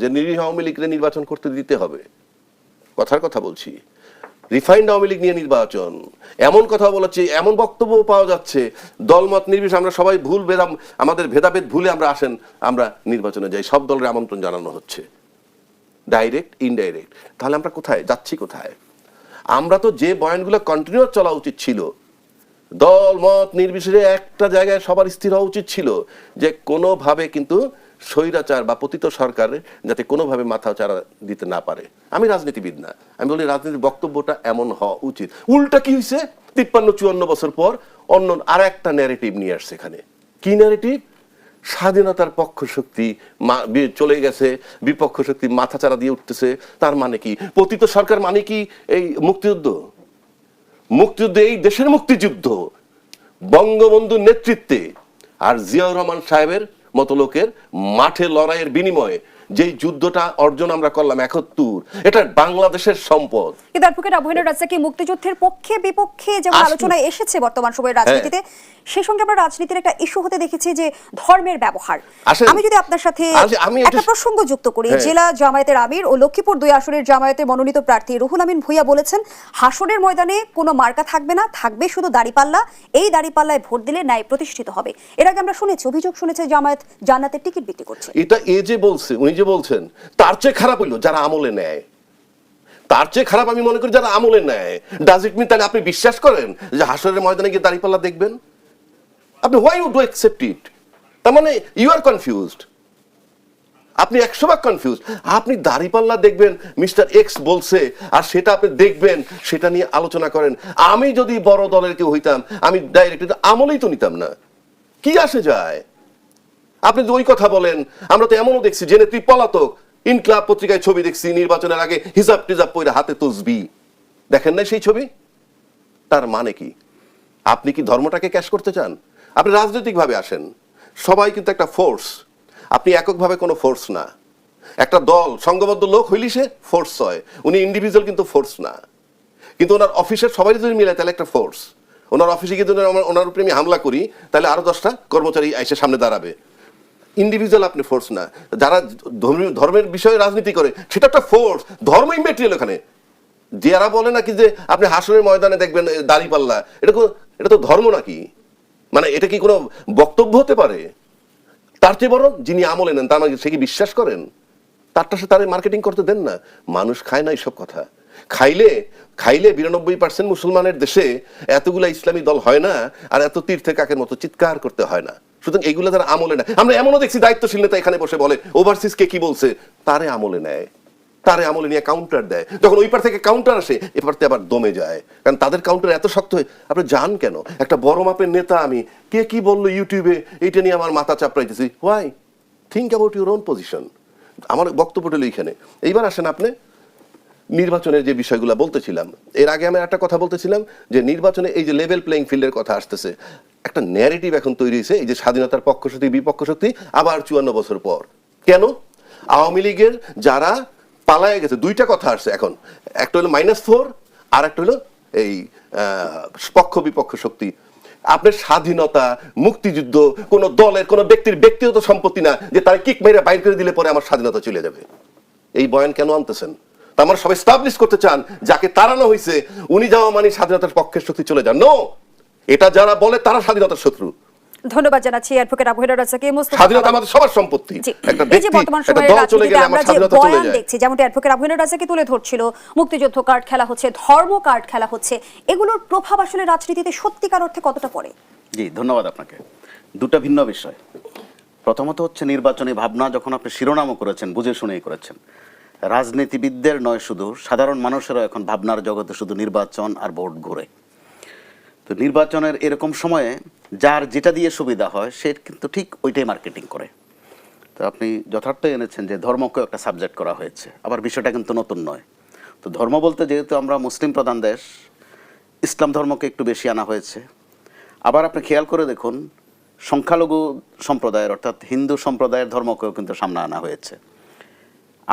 যে নিরীহ আওয়ামী লীগকে নির্বাচন করতে দিতে হবে, কথার কথা বলছি। রিফাইন্ড আওয়ামী লীগ নিয়ে নির্বাচন, এমন কথা বলেছে, এমন বক্তব্য পাওয়া যাচ্ছে, দলমত নির্বিশেষে আমরা সবাই আমাদের ভেদাভেদ ভুলে আমরা আসেন, আমরা নির্বাচনে যাই, সব দলের আমন্ত্রণ জানানো হচ্ছে, ডাইরেক্ট ইনডাইরেক্ট। তাহলে আমরা কোথায় যাচ্ছি? কোথায়? আমরা তো যে বয়ানগুলো কন্টিনিউ চলা উচিত ছিল, দল মত নির্বিশেষে একটা জায়গায় সবার স্থির হওয়া উচিত ছিল যে কোনোভাবে কিন্তু স্বৈরাচার বা পতিত সরকারের যাতে কোনোভাবে মাথা চাড়া দিতে না পারে। আমি রাজনীতিবিদ না, আমি বলি রাজনীতির বক্তব্যটা এমন হওয়া উচিত। উল্টা কি হয়েছে? 53-54 বছর পর অন্য আর একটা ন্যারেটিভ নিয়ে আসছে এখানে। কি ন্যারেটিভ? স্বাধীনতার পক্ষ শক্তি চলে গেছে, বিপক্ষ শক্তি মাথা চাড়া দিয়ে উঠতেছে। তার মানে কি? পতিত সরকার মানে কি এই মুক্তিযুদ্ধ? মুক্তিযুদ্ধ এই দেশের মুক্তিযুদ্ধ বঙ্গবন্ধুর নেতৃত্বে আর জিয়াউর রহমান সাহেবের মতো লোকের মাঠে লড়াইয়ের বিনিময়ে যেই যুদ্ধটা অর্জন আমরা করলাম 71, এটা বাংলাদেশের সম্পদ। কিন্তু অ্যাডভোকেট আবু রাজ্জাক কি মুক্তিযুদ্ধের পক্ষে বিপক্ষে যেমন আলোচনায় এসেছে বর্তমান সময়ের রাজনীতিতে, সেই সঙ্গে আমরা রাজনীতির একটা ইস্যু হতে দেখেছি যে ধর্মের ব্যবহার। আমি যদি আপনার সাথে একটা প্রসঙ্গ যুক্ত করি, জেলা জামায়াতের আমির ও লক্ষ্মীপুর 2 আসনের জামায়াতের মনোনীত প্রার্থী রুহুল আমিন ভূঁইয়া বলেছেন, হাসরের ময়দানে কোনো মার্কা থাকবে না, থাকবে শুধু দাড়িপাল্লা। এই দাড়িপাল্লায় ভোট দিলে ন্যায় প্রতিষ্ঠিত হবে। এর আগে আমরা শুনেছি, অভিযোগ শুনেছে জামায়াত জান্নাতের টিকিট বিক্রি করছে। এটা যে বলছে, উনি যে বলছেন, তার চেয়ে খারাপ হইলো যারা আমলে নেয়। তার চেয়ে খারাপ আমি মনে করি যারা আমলে নেয়। ডাজ ইট মিন তাহলে আপনি বিশ্বাস করেন যে হাসরের ময়দানে গিয়ে দাড়িপাল্লা দেখবেন? আপনি হোয়াই উড অ্যাকসেপ্ট ইট? তার মানে ইউ আর কনফিউজড, আপনি 100% কনফিউজড। আপনি দাড়িপাল্লা দেখবেন মিস্টার এক্স বলছে, আর সেটা আপনি দেখবেন, সেটা নিয়ে আলোচনা করেন। আমি যদি বড় দলের কেউ হইতাম, আমি ডাইরেক্ট আমলেই তো নিতাম না। কি আসে যায়? আপনি যদি ওই কথা বলেন, আমরা তো এমনও দেখছি যে নেত্রী পলাতক, ইনকলাব পত্রিকায় ছবি দেখছি, নির্বাচনের আগে হিজাব টিজাব পরে হাতে তসবি। দেখেন না সেই ছবি? তার মানে কি? আপনি কি ধর্মটাকে ক্যাশ করতে চান? আপনি রাজনৈতিকভাবে আসেন, সবাই কিন্তু একটা ফোর্স, আপনি এককভাবে কোনো ফোর্স না। একটা দল সংঘবদ্ধ লোক হইলি সে ফোর্স হয়, উনি ইন্ডিভিজুয়াল কিন্তু ফোর্স না। কিন্তু ওনার অফিসের সবাই যদি মিলে তাহলে একটা ফোর্স। ওনার অফিসে গিয়ে যদি ওনার উপরে আমি হামলা করি, তাহলে আরো 10টা কর্মচারী এসে সামনে দাঁড়াবে। ইন্ডিভিজুয়াল আপনি ফোর্স না। যারা ধর্মের বিষয়ে রাজনীতি করে সেটা একটা ফোর্স, ধর্ম ইমেটেরিয়াল। ওখানে যারা বলে নাকি যে আপনি হাসরের ময়দানে দেখবেন দাড়িপাল্লা, এটা তো ধর্ম নাকি? মানে এটা কি কোনো বক্তব্য হতে পারে? তার চেয়ে বড় যিনি আমলে নেন, তার সে কি বিশ্বাস করেন? তারটা সে তার মার্কেটিং করতে দেন না। মানুষ খায় না এইসব কথা। খাইলে 92% মুসলমানের দেশে এতগুলা ইসলামী দল হয় না, আর এত তীর্থে কাকের মতো চিৎকার করতে হয় না। সুতরাং এগুলো যারা আমলে নেয়, আমরা এমনও দেখছি দায়িত্বশীল নেতা এখানে বসে বলে ওভারসিজ কে কি বলছে, তারে আমলে নেয়, তারে আমলে নিয়ে কাউন্টার দেয়। যখন ওই পার থেকে কাউন্টার আসে, এপারতে আবার দমে যায়, কারণ তাদের কাউন্টার এত শক্ত হয়। আপনি জান কেন? একটা বড় মাপের নেতা আমি, কে কি বললো ইউটিউবে, এইটা নিয়ে আমার মাথা চাপড়াইতেছি। Why? Think about your own position. আমার বক্তব্যটা হলো এইখানে। এইবার আসেন আপনি নির্বাচনের যে বিষয়গুলো বলতেছিলাম, এর আগে আমি একটা কথা বলতেছিলাম যে নির্বাচনে এই যে লেভেল প্লেইং ফিল্ডের কথা আসতেছে, একটা ন্যারেটিভ এখন তৈরি হয়েছে, এই যে স্বাধীনতার পক্ষ শক্তি বিপক্ষ শক্তি আবার 54 বছর পর। কেন? আওয়ামী লীগের যারা পালায় গেছে, দুইটা কথা আসছে এখন, একটা হলো -4 আর একটা হলো এই পক্ষ বিপক্ষ শক্তি। আপনার স্বাধীনতা, মুক্তিযুদ্ধ কোন দলের কোন ব্যক্তির ব্যক্তিগত সম্পত্তি না যে তারা কিক মেরে বাইর করে দিলে পরে আমার স্বাধীনতা চলে যাবে। এই বয়ান কেন আনতেছেন? আমরা সবাই এস্টাবলিশ করতে চান যাকে তাড়ানো হয়েছে উনি যাওয়া মানে স্বাধীনতার পক্ষের শক্তি চলে যান? নো, এটা যারা বলে তারা স্বাধীনতার শত্রু। ধন্যবাদ জানাচ্ছি অ্যাডভোকেট আবু রাজ্জাক। স্বাধীনতা আমাদের সবার সম্পত্তি। একটা ব্যক্তি, একটা দল চলে গেলে আমার স্বাধীনতা চলে যায়। দেখছি যেমনটা অ্যাডভোকেট আবু রাজ্জাক তুলে ধরছিল, মুক্তিযুদ্ধ কার্ড খেলা হচ্ছে, ধর্ম কার্ড খেলা হচ্ছে, এগুলোর প্রভাব আসলে রাজনীতিতে সত্যিকার অর্থে কতটা পড়ে? জি, ধন্যবাদ আপনাকে। দুটো ভিন্ন বিষয়। প্রথমত হচ্ছে নির্বাচনী ভাবনা, যখন আপনি শিরোনামও করেছেন বুঝে শুনেই করেছেন। রাজনীতিবিদদের নয়, শুধু সাধারণ মানুষেরও এখন ভাবনার জগতে শুধু নির্বাচন আর ভোট ঘুরে। তো নির্বাচনের এরকম সময়ে যার যেটা দিয়ে সুবিধা হয় সে কিন্তু ঠিক ওইটাই মার্কেটিং করে। তো আপনি যথার্থ এনেছেন যে ধর্মকেও একটা সাবজেক্ট করা হয়েছে, আবার বিষয়টা কিন্তু নতুন নয়। তো ধর্ম বলতে যেহেতু আমরা মুসলিম প্রধান দেশ, ইসলাম ধর্মকে একটু বেশি আনা হয়েছে। আবার আপনি খেয়াল করে দেখুন, সংখ্যালঘু সম্প্রদায়ের অর্থাৎ হিন্দু সম্প্রদায়ের ধর্মকেও কিন্তু সামনে আনা হয়েছে।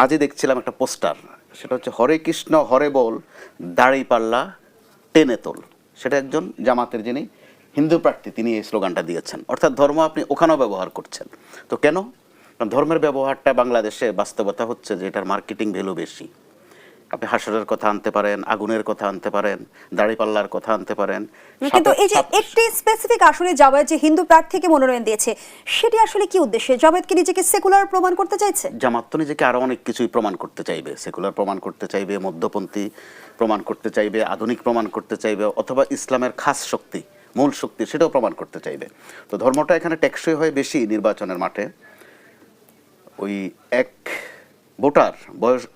আজই দেখছিলাম একটা পোস্টার, সেটা হচ্ছে হরে কৃষ্ণ হরে বল, দাড়ি পাল্লা টেনে তোল। সেটা একজন জামাতের যিনি হিন্দু প্রার্থী তিনি এই স্লোগানটা দিয়েছেন। অর্থাৎ ধর্ম আপনি ওখানেও ব্যবহার করছেন। তো কেন? কারণ ধর্মের ব্যবহারটা বাংলাদেশে বাস্তবতা হচ্ছে যে এটার মার্কেটিং ভ্যালু বেশি। আপনি হাসরের কথা আনতে পারেন, আগুনের কথা আনতে পারেন, দাড়িপাল্লার কথা আনতে পারেন, কিন্তু এই যে একটি স্পেসিফিক আসলে জামায়াত যে হিন্দু প্রার্থীকে মনোনয়ন দিয়েছে সেটি আসলে কি উদ্দেশ্যে? জামায়াত কি নিজেকে সেকুলার প্রমাণ করতে চাইছে? জামাত তো নিজেকে আরো অনেক কিছুই প্রমাণ করতে চাইবে, সেকুলার প্রমাণ করতে চাইবে, মধ্যপন্থী প্রমাণ করতে চাইবে, আধুনিক প্রমাণ করতে চাইবে, অথবা ইসলামের খাস শক্তি, মূল শক্তি, সেটাও প্রমাণ করতে চাইবে। তো ধর্মটা এখানে টেকসই হয় বেশি নির্বাচনের মাঠে। ওই এক ভোটার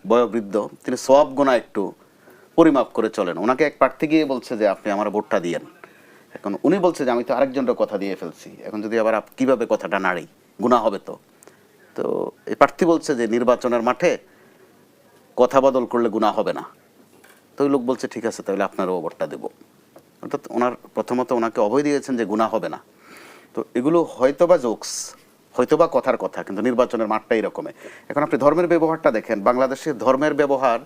বয়োবৃদ্ধ, তিনি সওয়াব গুনাহ একটু পরিমাপ করে চলেন। ওনাকে এক প্রার্থী গিয়ে বলছে যে আপনি আমার ভোটটা দিয়েন। এখন উনি বলছে যে আমি তো আরেকজনের কথা দিয়ে ফেলছি, এখন যদি আবার কিভাবে কথাটা নাড়ি, গুনাহ হবে তো। তো এই প্রার্থী বলছে যে নির্বাচনের মাঠে কথা বদল করলে গুনাহ হবে না। তো ওই লোক বলছে ঠিক আছে, তাহলে আপনারও ভোটটা দেবো। অর্থাৎ ওনার প্রথমত ওনাকে অভয় দিয়েছেন যে গুনাহ হবে না। তো এগুলো হয়তোবা জোকস, হয়তোবা কথার কথা, কিন্তু নির্বাচনের মাঠটা এরকমই। এখন আপনি ধর্মের ব্যবহারটা দেখেন, বাংলাদেশে ধর্মের ব্যবহার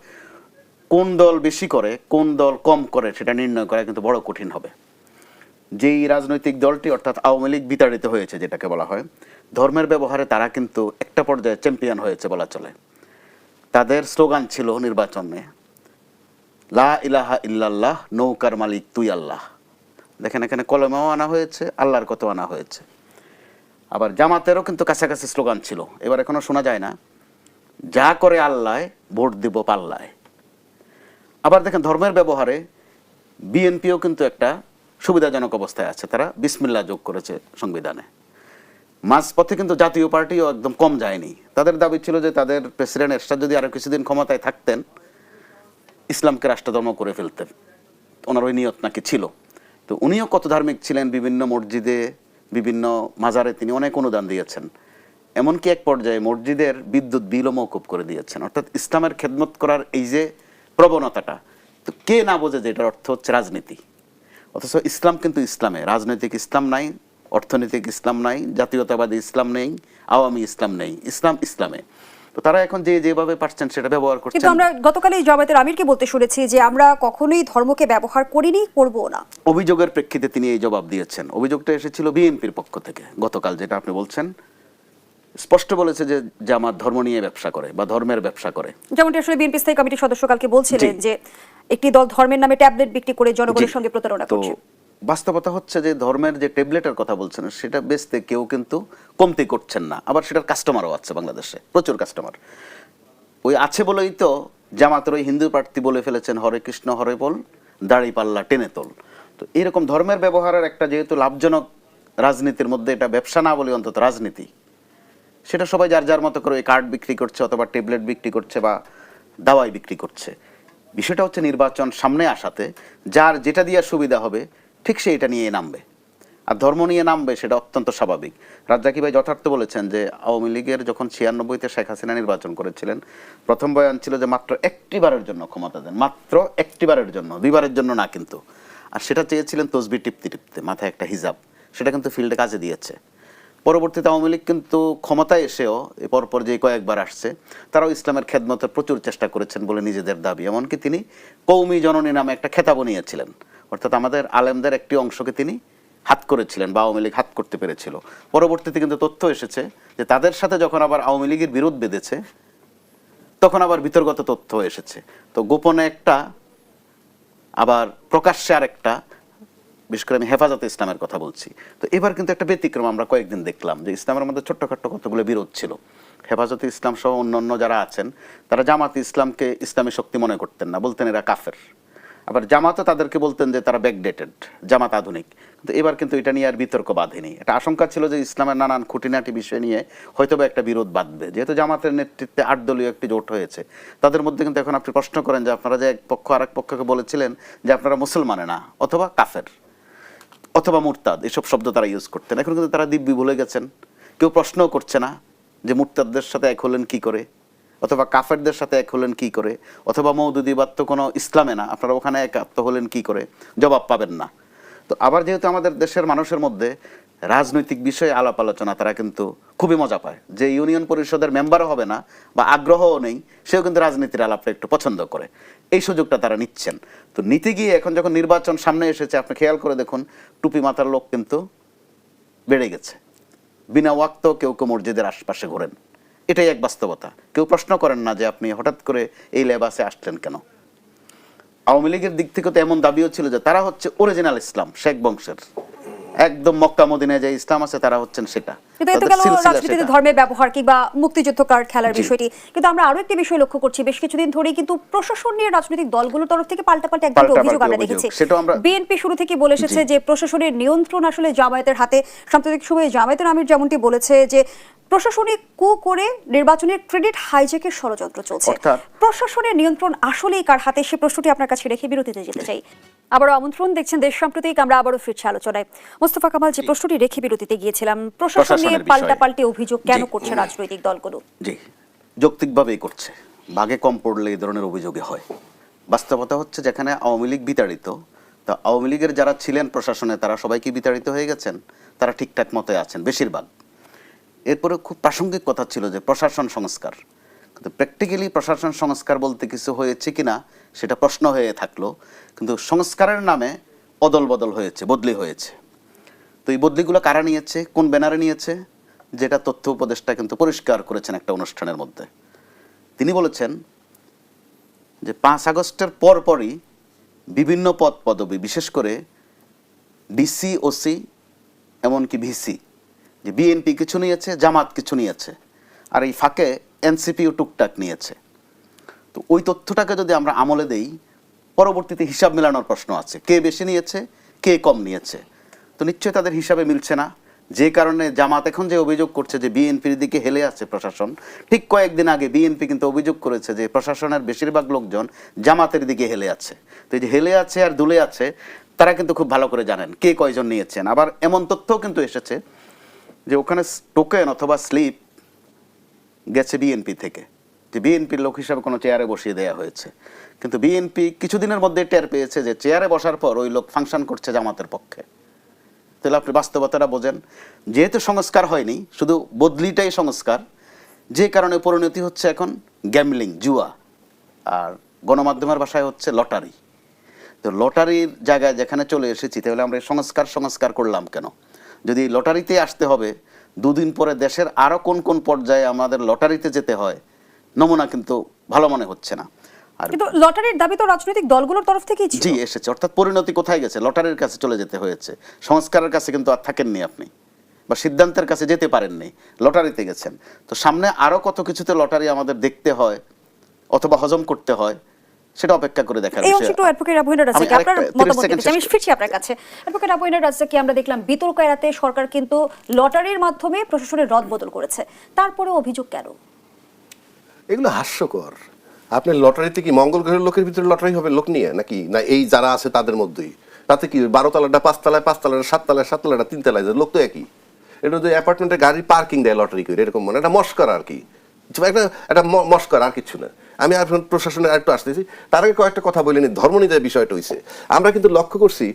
কোন দল বেশি করে কোন দল কম করে সেটা নির্ণয় করা কিন্তু বড় কঠিন হবে। যেই রাজনৈতিক দলটি অর্থাৎ আওয়ামী লীগ বিতাড়িত হয়েছে যেটাকে বলা হয়, ধর্মের ব্যবহারে তারা কিন্তু একটা পর্যায়ে চ্যাম্পিয়ন হয়েছে বলা চলে। তাদের স্লোগান ছিল নির্বাচনে লা ইলাহা ইল্লাল্লাহ, নৌকার মালিক তুই আল্লাহ। দেখেন এখানে কলমাও আনা হয়েছে, আল্লাহর কত আনা হয়েছে। আবার জামাতেরও কিন্তু কাছাকাছি স্লোগান ছিল, এবার এখনো শোনা যায় না, যা করে আল্লাহ ভোট দিব পাল্লায়। আবার দেখেন ধর্মের ব্যবহারে বিএনপিও কিন্তু একটা সুবিধাজনক অবস্থায় আছে, তারা বিসমিল্লাহ যোগ করেছে সংবিধানে। মাঝপথে কিন্তু জাতীয় পার্টিও একদম কম যায়নি। তাদের দাবি ছিল যে তাদের প্রেসিডেন্ট এরশাদ যদি আরো কিছুদিন ক্ষমতায় থাকতেন ইসলামকে রাষ্ট্রধর্ম করে ফেলতেন, ওনার ওই নিয়ত নাকি ছিল। তো উনিও কত ধার্মিক ছিলেন, বিভিন্ন মসজিদে বিভিন্ন মাজারে তিনি অনেক অনুদান দিয়েছেন, এমনকি এক পর্যায়ে মসজিদের বিদ্যুৎ বিলও মওকুফ করে দিয়েছেন। অর্থাৎ ইসলামের খেদমত করার এই যে প্রবণতাটা, তো কে না বোঝে যে এটার অর্থ হচ্ছে রাজনীতি। অথচ ইসলাম কিন্তু ইসলামে, রাজনৈতিক ইসলাম নাই, অর্থনৈতিক ইসলাম নাই, জাতীয়তাবাদী ইসলাম নেই, আওয়ামী ইসলাম নেই, ইসলাম ইসলামে। তো তারা এখন যেভাবে পারছেন সেটা ব্যবহার করছেন। কিন্তু আমরা গতকালই জামায়াতের আমিরকে বলতে শুনেছি যে আমরা কখনোই ধর্মকে ব্যবহার করিনি, করব না। অভিযোগের প্রেক্ষিতে তিনি এই জবাব দিয়েছেন। অভিযোগটা এসেছিল বিএনপির পক্ষ থেকে গতকাল, যেটা আপনি বলছেন স্পষ্ট বলেছে যে জামাত ধর্ম নিয়ে ব্যবসা করে বা ধর্মের ব্যবসা করে। যেমনটি আসলে বিএনপি স্থায়ী কমিটির সদস্য কালকে বলছিলেন যে একটি দল ধর্মের নামে ট্যাবলেট বিক্রি করে জনগণের সঙ্গে প্রতারণা করছে। বাস্তবতা হচ্ছে যে ধর্মের যে ট্যাবলেটের কথা বলছেন সেটা বেচতে কেউ কিন্তু কমতি করছেন না, আবার সেটার কাস্টমারও আছে বাংলাদেশে, প্রচুর কাস্টমার। ওই আছে বলেই তো জামাতের ওই হিন্দু প্রার্থী বলে ফেলেছেন হরে কৃষ্ণ হরে বল, দাড়ি পাল্লা টেনে তোল। তো এরকম ধর্মের ব্যবহারের একটা যেহেতু লাভজনক রাজনীতির মধ্যে এটা ব্যবসা না বলে অন্তত রাজনীতি, সেটা সবাই যার যার মতো করে কার্ড বিক্রি করছে অথবা ট্যাবলেট বিক্রি করছে বা দাওয়াই বিক্রি করছে। বিষয়টা হচ্ছে নির্বাচন সামনে আসাতে যার যেটা দিয়ে সুবিধা হবে ঠিক সে এটা নিয়ে নামবে, আর ধর্ম নিয়ে নামবে, সেটা অত্যন্ত স্বাভাবিক। রাজ্জাকি ভাই যথার্থ বলেছেন যে আওয়ামী লীগের যখন 96-তে শেখ হাসিনা নির্বাচন করেছিলেন, প্রথম বয়ান ছিল যে মাত্র একটি বারের জন্য ক্ষমতা দেন, মাত্র একটি বারের জন্য, দুইবারের জন্য না কিন্তু। আর সেটা চেয়েছিলেন তসবিহ টিপতে টিপতে, মাথায় একটা হিজাব, সেটা কিন্তু ফিল্ডে কাজে দিয়েছে। পরবর্তীতে আওয়ামী লীগ কিন্তু ক্ষমতায় এসেও এ পরপর যে কয়েকবার আসছে তারাও ইসলামের খেদমতের প্রচুর চেষ্টা করেছেন বলে নিজেদের দাবি। এমনকি তিনি কৌমি জননী নামে একটা খেতাব নিয়েছিলেন, অর্থাৎ আমাদের আলেমদের একটি অংশকে তিনি হাত করেছিলেন বা আওয়ামী লীগ হাত করতে পেরেছিল। পরবর্তীতে কিন্তু তথ্য এসেছে যে তাদের সাথে যখন আবার আওয়ামী লীগের বিরোধ বেঁধেছে তখন আবার বিতর্গত তথ্য এসেছে। তো গোপনে একটা আবার প্রকাশ্যে আর একটা, বিশেষ করে আমি হেফাজতে ইসলামের কথা বলছি। তো এবার কিন্তু একটা ব্যতিক্রম আমরা কয়েকদিন দেখলাম যে ইসলামের মধ্যে ছোট্টখাট্ট কতগুলো বিরোধ ছিল। হেফাজতে ইসলাম সহ অন্যান্য যারা আছেন তারা জামাত ইসলামকে ইসলামী শক্তি মনে করতেন না, বলতেন এরা কাফের। আবার জামাতও তাদেরকে বলতেন যে তারা ব্যাকডেটেড, জামাত আধুনিক। কিন্তু এবার কিন্তু এটা নিয়ে আর বিতর্ক বাঁধেনি। এটা আশঙ্কা ছিল যে ইসলামের নানান খুঁটিনাটি বিষয় নিয়ে হয়তোবা একটা বিরোধ বাঁধবে, যেহেতু জামাতের নেতৃত্বে 8 দলীয় একটি জোট হয়েছে। তাদের মধ্যে কিন্তু এখন আপনি প্রশ্ন করেন যে আপনারা যে এক পক্ষ আর এক পক্ষকে বলেছিলেন যে আপনারা মুসলমানে না, অথবা কাফের অথবা মুরতাদ, এসব শব্দ তারা ইউজ করতেন। এখন কিন্তু তারা দিব্যি ভুলে গেছেন, কেউ প্রশ্নও করছে না যে মুরতাদদের সাথে এক হলেন কি করে, অথবা কাফেরদের সাথে এক হলেন কি করে, অথবা মওদুদিবাদ তো কোনো ইসলামে না, আপনারা ওখানে একাত্ম হলেন কি করে, জবাব পাবেন না। তো আবার যেহেতু আমাদের দেশের মানুষের মধ্যে রাজনৈতিক বিষয়ে আলাপ আলোচনা তারা কিন্তু খুবই মজা পায়, যে ইউনিয়ন পরিষদের মেম্বারও হবে না বা আগ্রহও নেই সেও কিন্তু রাজনীতির আলাপটা একটু পছন্দ করে, এই সুযোগটা তারা নিচ্ছেন। তো নিতে গিয়ে এখন যখন নির্বাচন সামনে এসেছে আপনি খেয়াল করে দেখুন টুপি মাথার লোক কিন্তু বেড়ে গেছে। বিনা ওয়াক্ত কেউ কেউ মসজিদের আশপাশে ঘোরেন। এটাই এক বাস্তবতা। কেউ প্রশ্ন করেন না যে আপনি হঠাৎ করে এই লেবাসে আসলেন কেন। আওয়ামী লীগের দিক থেকে তো এমন দাবিও ছিল যে তারা হচ্ছে অরিজিনাল ইসলাম, শেখ বংশের, একদম মক্কা মদিনায় যে ইসলাম আছে তারা হচ্ছেন সেটা। রাজনীতিতে ধর্মের ব্যবহার কিংবা মুক্তিযুদ্ধ কার্ড খেলার বিষয়টি, কিন্তু আমরা আরো একটি বিষয় লক্ষ্য করছি, বেশ কিছুদিন ধরে কিন্তু প্রশাসন নিয়ে রাজনৈতিক দলগুলোর তরফ থেকে পাল্টাপাল্টি এক ধরনের অভিযোগ আমরা দেখেছি। বিএনপি শুরু থেকে বলে এসেছে যে প্রশাসনের নিয়ন্ত্রণ আসলে জামায়াতের হাতে। সাম্প্রতিক সময়ে জামায়াতের আমির যেমনটি বলেছে যে প্রশাসনিক কু করে নির্বাচনের ক্রেডিট হাইজ্যাকের ষড়যন্ত্র চলছে। প্রশাসনের নিয়ন্ত্রণ আসলেই কার হাতে, সে প্রশ্নটি আপনার কাছে রেখে বিরতিতে যেতে চাই। আবারও আমন্ত্রণ, দেখছেন দেশ সাম্প্রতিক। আমরা আবারও ফিরছি আলোচনায়। মোস্তফা কামাল, যে প্রশ্নটি রেখে বিরতিতে গিয়েছিলাম, প্রশাসন নিয়ে পাল্টাপাল্টি অভিযোগ কেন করছে রাজনৈতিক দলগুলো? জি, যৌক্তিকভাবেই করছে। বাগে কম পড়লে এই ধরনের অভিযোগে হয়। বাস্তবতা হচ্ছে যেখানে আওয়ামী লীগ বিতাড়িত, তা আওয়ামী লীগের যারা ছিলেন প্রশাসনে তারা সবাই কি বিতাড়িত হয়ে গেছেন? তারা ঠিকঠাক মতো আছেন বেশিরভাগ। এরপরে খুব প্রাসঙ্গিক কথা ছিল যে প্রশাসন সংস্কার, কিন্তু প্র্যাকটিক্যালি প্রশাসন সংস্কার বলতে কিছু হয়েছে কিনা সেটা প্রশ্ন হয়ে থাকলো। কিন্তু সংস্কারের নামে অদল বদল হয়েছে, বদলি হয়েছে। তো এই বদলিগুলো কারা নিয়েছে, কোন ব্যানারে নিয়েছে, যেটা তথ্য উপদেষ্টা কিন্তু পরিষ্কার করেছেন একটা অনুষ্ঠানের মধ্যে। তিনি বলেছেন যে 5 আগস্টের পরপরই বিভিন্ন পদ পদবি, বিশেষ করে ডিসি, ওসি, এমনকি ভিসি, যে বিএনপি কিছু নিয়েছে, জামাত কিছু নিয়েছে, আর এই ফাঁকে এনসিপিও টুকটাক নিয়েছে। তো ওই তথ্যটাকে যদি আমরা আমলে দেই, পরবর্তীতে হিসাব মেলানোর প্রশ্ন আছে, কে বেশি নিয়েছে, কে কম নিয়েছে। তো নিশ্চয়ই তাদের হিসাবে মিলছে না, যে কারণে জামাত এখন যে অভিযোগ করছে যে বিএনপির দিকে হেলে আছে প্রশাসন। ঠিক কয়েকদিন আগে বিএনপি কিন্তু অভিযোগ করেছে যে প্রশাসনের বেশিরভাগ লোকজন জামাতের দিকে হেলে আছে। তো এই যে হেলে আছে আর দুলে আছে, তারা কিন্তু খুব ভালো করে জানেন কে কয়জন নিয়েছেন। আবার এমন তথ্যও কিন্তু এসেছে যে ওখানে টোকেন অথবা স্লিপ গেছে বিএনপি থেকে, যে বিএনপির লোক হিসাবে কোনো চেয়ারে বসিয়ে দেওয়া হয়েছে। কিন্তু বিএনপি কিছুদিনের মধ্যে টের পেয়েছে যে চেয়ারে বসার পর ওই লোক ফাংশন করছে জামাতের পক্ষে। তাহলে আপনি বাস্তবতাটা বোঝেন। যেহেতু সংস্কার হয়নি, শুধু বদলিটাই সংস্কার, যে কারণে পরিণতি হচ্ছে এখন গ্যামলিং, জুয়া, আর গণমাধ্যমের ভাষায় হচ্ছে লটারি। তো লটারির জায়গায় যেখানে চলে এসেছি, তাহলে আমরা সংস্কার করলাম কেন? যদি লটারিতে আসতে হবে, দুদিন পরে দেশের আরো কোন কোন পর্যায়ে আমাদের লটারিতে যেতে হয়, নমুনা কিন্তু ভালো মনে হচ্ছে না। আর কিন্তু লটারির দাবি তো রাজনৈতিক দলগুলোর তরফ থেকেই ছিল। জি, এসেছে। অর্থাৎ পরিণতি কোথায় গেছে? লটারির কাছে চলে যেতে হয়েছে। সংস্কারের কাছে কিন্তু আর থাকেননি আপনি, বা সিদ্ধান্তের কাছে যেতে পারেননি, লটারিতে গেছেন। তো সামনে আরো কত কিছুতে লটারি আমাদের দেখতে হয় অথবা হজম করতে হয়, সেটা অপেক্ষা করে দেখার বিষয়। অ্যাডভোকেট আবু রাজ্জাক, আপনার মতামত দিতে আমি ফিরছি আপনার কাছে। অ্যাডভোকেট আবু রাজ্জাক, আমরা দেখলাম বিতর্ক এড়াতে সরকার কিন্তু লটারির মাধ্যমে প্রশাসনের রদ বদল করেছে, তারপরে অভিযোগ কেন? এগুলো হাস্যকর। আপনি লটারিতে কি মঙ্গল গ্রহের লোকের ভিতরে লটারি হবে লোক নিয়ে নাকি? না এই যারা আছে তাদের মধ্যেই? তাতে কি 12 তলাটা 5 তলায়, 5 তলাটা 7 তলায়, 7 তলাটা 3 তলায়, লোক তো একই। এটা যদি অ্যাপার্টমেন্টে গাড়ি পার্কিং দেয় লটারি করে, এরকম মানে এটা মস্করা আর কি, একটা মস্করা, আর কিছু না। আমি আর প্রশাসনের আরেকটু আসতেছি, তার আগে কয়েকটা কথা বলিনি। ধর্মনিদায় বিষয়টা হয়েছে, আমরা কিন্তু লক্ষ্য করছি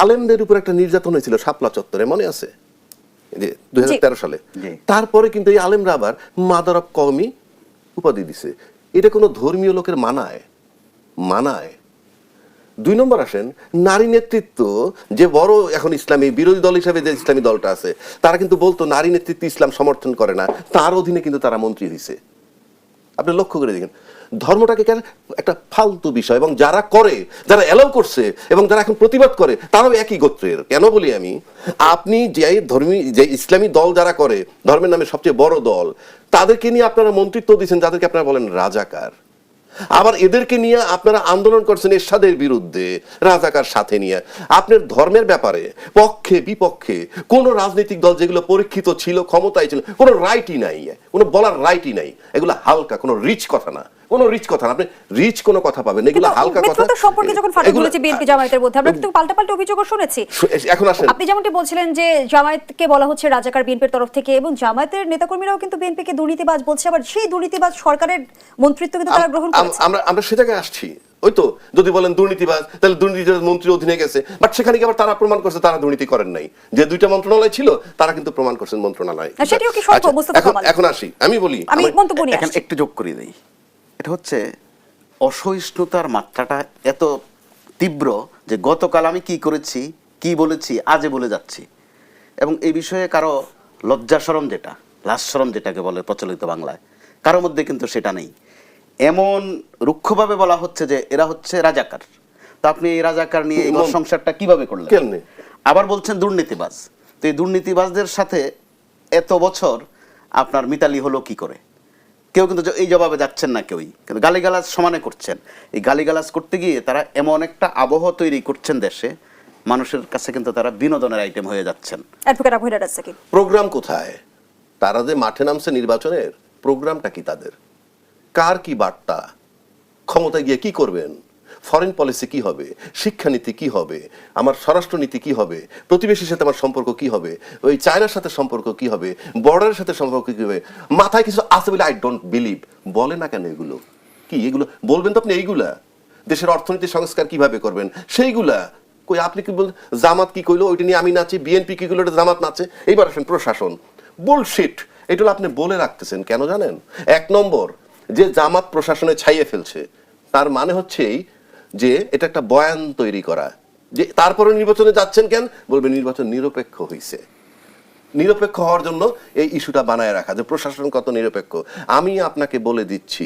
আলেমদের উপর একটা নির্যাতন হয়েছিল শাপলা চত্বরে, মনে আছে 2013 সালে। তারপরে কিন্তু এই আলেমরা আবার মাদার অফ কওমি উপাধি দিছে। এটা কোনো ধর্মীয় লোকের মানায়? 2 নম্বর আসেন, নারী নেতৃত্ব যে বড় এখন ইসলামী বিরোধী দল হিসেবে যে ইসলামী দলটা আছে, তারা কিন্তু বলতো নারী নেতৃত্ব ইসলাম সমর্থন করে না, তার অধীনে কিন্তু তারা মন্ত্রী হয়েছে। আপনি লক্ষ্য করে দেখেন ধর্মটাকে কেন একটা ফালতু বিষয়, এবং যারা করে, যারা এলাও করছে এবং যারা এখন প্রতিবাদ করে, তারাও একই গোত্রের। কেন বলি আমি, আপনি যে ইসলামী দল যারা করে, ধর্মের নামে সবচেয়ে বড় দল, তাদেরকে নিয়ে আপনারা মন্ত্রিত্ব দিচ্ছেন, যাদেরকে আপনারা বলেন রাজাকার। আবার এদেরকে নিয়ে আপনারা আন্দোলন করছেন এরশাদের বিরুদ্ধে, রাজাকার সাথে নিয়ে। আপনার ধর্মের ব্যাপারে পক্ষে বিপক্ষে কোন রাজনৈতিক দল যেগুলো পরীক্ষিত ছিল, ক্ষমতায় ছিল, কোনো রাইটই নাই, কোনো বলার রাইটই নাই। এগুলো হালকা, কোনো রিচ কথা না, কোনো রিচ কথা না। আপনি রিচ কোনো কথা পাবেন, এগুলো হালকা কথা। সম্পর্কে যখন ফাটল ধরেছে বিএনপি জামায়াতের মধ্যে, আমরা কিন্তু পাল্টাপাল্টি অভিযোগও শুনেছি। এখন আসেন, আপনি যেমনটি বলছিলেন যে জামায়াতকে বলা হচ্ছে রাজাকার বিএনপির তরফ থেকে, এবং জামায়াতের নেতাকর্মীরাও কিন্তু বিএনপিকে দুর্নীতিবাজ বলছে, আবার সেই দুর্নীতিবাজ সরকারের মন্ত্রিত্ব কিন্তু তারা গ্রহণ করেছে। আমরা সে জায়গায় আসছি। ওই তো, যদি বলেন দুর্নীতিবাজ, তাহলে দুর্নীতিবাজ মন্ত্রীর অধীনে গেছে, বাট সেখানে আবার তারা প্রমাণ করছে তারা দুর্নীতি করেন নাই। যে 2টা মন্ত্রণালয় ছিল, তারা কিন্তু প্রমাণ করছেন মন্ত্রণালয়। এখন আসি, আমি বলি, এখন একটু যোগ করে দেই। এটা হচ্ছে অসহিষ্ণুতার মাত্রাটা এত তীব্র যে গতকাল আমি কি করেছি, কি বলেছি, আজে বলে যাচ্ছি, এবং এই বিষয়ে কারো লজ্জা শরম যেটা, লাজ শরম যেটাকে বলে প্রচলিত বাংলায়, কারোর মধ্যে কিন্তু সেটা নেই। এমন রুক্ষভাবে বলা হচ্ছে যে এরা হচ্ছে রাজাকার। তো আপনি এই রাজাকার নিয়ে এই ঘর সংসারটা কিভাবে করলেন? আবার বলছেন দুর্নীতিবাজ। তো এই দুর্নীতিবাজদের সাথে এত বছর আপনার মিতালি হলো কি করে? কেউ কিন্তু এই জবাবে যাচ্ছেন না, কেউই কিন্তু গালিগালাজ সমানে করছেন। এই গালিগালাজ করতে গিয়ে তারা এমন একটা আবহ তৈরি করছেন দেশে, মানুষের কাছে কিন্তু তারা বিনোদনের আইটেম হয়ে যাচ্ছেন। প্রোগ্রাম কোথায়? তারা যে মাঠে নামছে নির্বাচনের, প্রোগ্রামটা কি তাদের? কার কি বার্তা? ক্ষমতায় গিয়ে কি করবেন? ফরেন পলিসি কি হবে? শিক্ষানীতি কি হবে? আমার স্বরাষ্ট্রনীতি কি হবে? প্রতিবেশীর সাথে আমার সম্পর্ক কি হবে? ওই চায়নার সাথে সম্পর্ক কি হবে? বর্ডারের সাথে সম্পর্ক কি হবে? মাথায় কিছু আছে বলে আই ডোন্ট বিলিভ। বলে না কেন এগুলো? কি এগুলো বলবেন তো আপনি? এইগুলা দেশের অর্থনীতি সংস্কার কিভাবে করবেন সেইগুলা কই? আপনি কি বল জামাত কি কইলো ওইটা নিয়ে আমি নাচি, বিএনপি কি কইলো জামাত নাচে। এইবার আসেন প্রশাসন, বুলশিট। এগুলো আপনি বলে রাখতেছেন কেন জানেন? এক নম্বর, যে জামাত প্রশাসনে ছাইয়ে ফেলছে তার মানে হচ্ছে এই যে এটা একটা বয়ান তৈরি করা, যে তারপরে নির্বাচনে যাচ্ছেন কেন? বলবে নির্বাচন নিরপেক্ষ হয়েছে। নিরপেক্ষ হওয়ার জন্য এই ইস্যুটা বানায় রাখা, যে প্রশাসন কত নিরপেক্ষ। আমি আপনাকে বলে দিচ্ছি,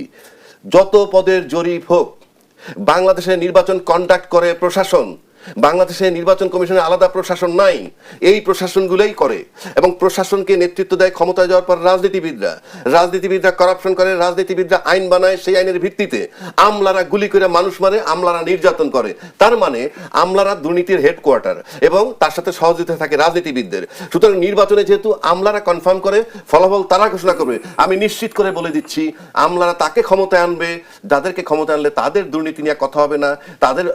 যত পদের জরিপ হোক, বাংলাদেশে নির্বাচন কন্ডাক্ট করে প্রশাসন। বাংলাদেশে নির্বাচন কমিশনের আলাদা প্রশাসন নাই, এই প্রশাসনগুলোই করে। এবং প্রশাসনকে নেতৃত্ব দেয় ক্ষমতায় যাওয়ার পর রাজনীতিবিদরা। রাজনীতিবিদরা করাপশন করে, রাজনীতিবিদরা আইন বানায়, সেই আইনের ভিত্তিতে আমলারা গুলি করে মানুষ মারে, আমলারা নির্যাতন করে। তার মানে আমলারা দুর্নীতির হেডকোয়ার্টার এবং তার সাথে সহযোগিতা থাকে রাজনীতিবিদদের। সুতরাং নির্বাচনে যেহেতু আমলারা কনফার্ম করে, ফলাফল তারা ঘোষণা করবে। আমি নিশ্চিত করে বলে দিচ্ছি, আমলারা তাকে ক্ষমতায় আনবে যাদেরকে ক্ষমতা আনলে তাদের দুর্নীতি নিয়ে কথা হবে না, তাদের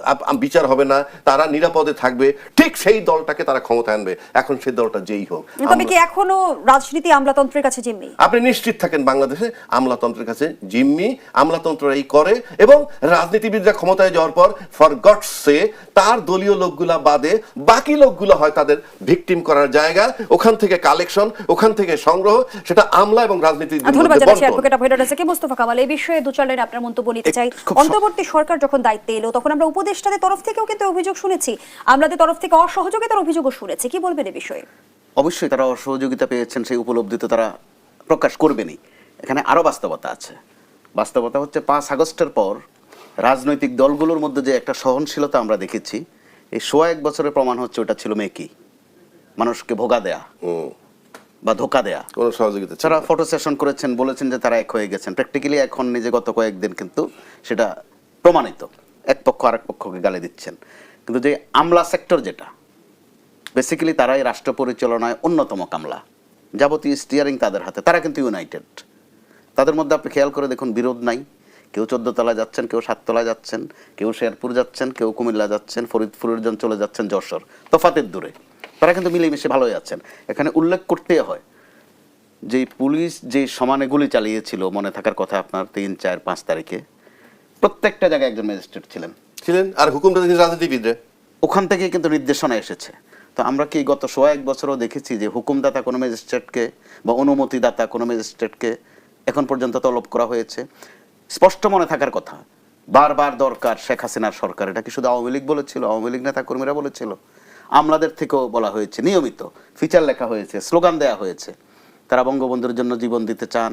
বিচার হবে না, তারা নিরাপদে থাকবে। ঠিক সেই দলটাকে তারা ক্ষমতা আনবে। এখন সেই দলটা যেই হোক। তবে কি এখনো রাজনীতি আমলাতন্ত্রের কাছে জিম্মি? আপনি নিশ্চিত থাকেন বাংলাদেশে আমলাতন্ত্রের কাছে জিম্মি। আমলাতন্ত্রই করে এবং রাজনীতিবিদরা ক্ষমতায় যাওয়ার পর ফর গডস সে তার দলীয় লোকগুলা বাদে বাকি লোকগুলো হয় তাদের ভিকটিম করার জায়গা। ওখান থেকে কালেকশন, ওখান থেকে সংগ্রহ, সেটা আমলা এবং রাজনীতিবিদ। ধন্যবাদ জানাচ্ছি অ্যাডভোকেট অফ হেডারেসকে মোস্তফা কামাল। এই বিষয়ে দু চার লাইন আপনার মন্তব্য নিতে চাই। অন্তর্বর্তী সরকার যখন দায়িত্বে এলো তখন আমরা উপদেষ্টাদের তরফ থেকেও কিন্তু অভিযোগ শুনেছি, আমলাদের তরফ থেকে অসহযোগিতার অভিযোগও শুনেছি। কি বলবেন এই বিষয়ে? অবশ্যই তারা অসহযোগিতা পেয়েছেন, সেই উপলব্ধি তো তারা প্রকাশ করবেনই। এখানে আরো বাস্তবতা আছে। বাস্তবতা হচ্ছে 5 আগস্টের পর রাজনৈতিক দলগুলোর মধ্যে যে একটা সহনশীলতা আমরা দেখেছি, এই 1.5 বছরের প্রমাণ হচ্ছে ওটা ছিল মেকি, মানুষকে ভোগা দেয়া বা ধোকা দেয়া। কোনো সহযোগিতা তারা ফটো সেশন করেছেন, বলেছেন যে তারা এক হয়ে গেছেন। প্র্যাকটিক্যালি এখন নিজে গত কয়েকদিন কিন্তু সেটা প্রমাণিত, এক পক্ষ আরেক পক্ষকে গালি দিচ্ছেন। কিন্তু যে আমলা সেক্টর যেটা বেসিক্যালি তারাই রাষ্ট্র পরিচালনায় অন্যতম কামলা, যাবতীয় স্টিয়ারিং তাদের হাতে, তারা কিন্তু ইউনাইটেড। তাদের মধ্যে আপনি খেয়াল করে দেখুন বিরোধ নাই। কেউ 14 তলায় যাচ্ছেন, কেউ 7 তলায় যাচ্ছেন, কেউ শেরপুর যাচ্ছেন, কেউ কুমিল্লা যাচ্ছেন, ফরিদপুরের জন চলে যাচ্ছেন যশোর, তফাতের দূরে। তারা কিন্তু মিলেমিশে ভালোই আছেন। এখানে উল্লেখ করতে হয় যে পুলিশ যে সমানে গুলি চালিয়েছিল, মনে থাকার কথা আপনার 3, 4, 5 তারিখে, প্রত্যেকটা জায়গায় একজন ম্যাজিস্ট্রেট ছিলেন, আর হুকুমটা রাজনীতিবিদরা। ওখান থেকে কিন্তু নির্দেশনা এসেছে। তো আমরা কি গত 1.5 বছরও দেখেছি যে হুকুমদাতা কোনো ম্যাজিস্ট্রেটকে বা অনুমতিদাতা কোনো ম্যাজিস্ট্রেটকে এখন পর্যন্ত তলব করা হয়েছে? স্পষ্ট মনে থাকার কথা, বারবার দরকার শেখ হাসিনার সরকার। এটা কি শুধু আওয়ামী লীগ বলেছিল? আওয়ামী লীগ নেতা কর্মীরা বলেছিল? আমলাদের থেকেও বলা হয়েছে, নিয়মিত ফিচার লেখা হয়েছে, স্লোগান দেয়া হয়েছে। তারা বঙ্গবন্ধুর জন্য জীবন দিতে চান,